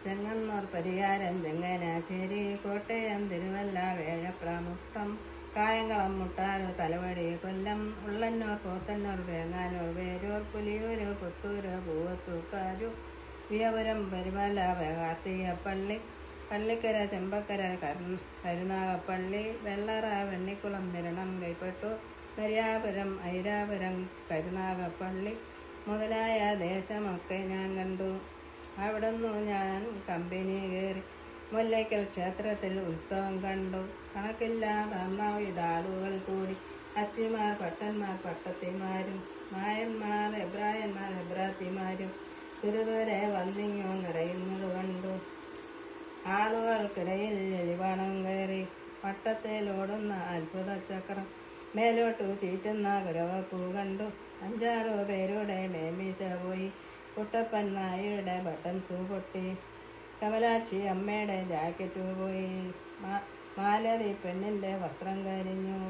ചെങ്ങന്നൂർ പരിയാരം ചെങ്ങനാശ്ശേരി കോട്ടയം തിരുവല്ല വേഴപ്രാമുക്തം കായംകുളം മുട്ടാറ് തലവടി കൊല്ലം ഉള്ളന്നൂർ പോത്തന്നൂർ വേങ്ങാനൂർ വേരൂർ പുലിയൂര് പുത്തൂര് പൂവത്തൂക്കാരൂർ വിയപുരം പരിമല കാർത്തികപ്പള്ളി പള്ളിക്കര ചെമ്പക്കര കരുനാഗപ്പള്ളി വെള്ളറ വെണ്ണിക്കുളം നിരണം കൈപ്പെട്ടു ദര്യാപുരം ഐരാപുരം കരുനാഗപ്പള്ളി മുതലായ ദേശമൊക്കെ ഞാൻ കണ്ടു. അവിടുന്ന് ഞാൻ കമ്പനി കയറി മുല്ലയ്ക്കൽ ക്ഷേത്രത്തിൽ ഉത്സവം കണ്ടു. കണക്കില്ലാതെ ആളുകൾ കൂടി. അച്ചിമാർ പട്ടന്മാർ പട്ടത്തിമാരും മായന്മാർ എബ്രായന്മാർ എബ്രാത്തിമാരും തുരുതുരെ വന്നിങ്ങോ നിറയുന്നത് കണ്ടു. ആളുകൾക്കിടയിൽ എലിവണം കയറി. പട്ടത്തിലോടുന്ന അത്ഭുത ചക്രം മേലോട്ടു ചീറ്റുന്ന കുരവപ്പൂ കണ്ടു. 5-6 പേരുടെ മേമീശ പോയി. കുട്ടപ്പൻ നായരുടെ ബട്ടൺസു പൊട്ടി. കമലാക്ഷി അമ്മയുടെ ജാക്കറ്റ് പോയി. മാലതി പെണ്ണിന്റെ വസ്ത്രം കരിഞ്ഞു.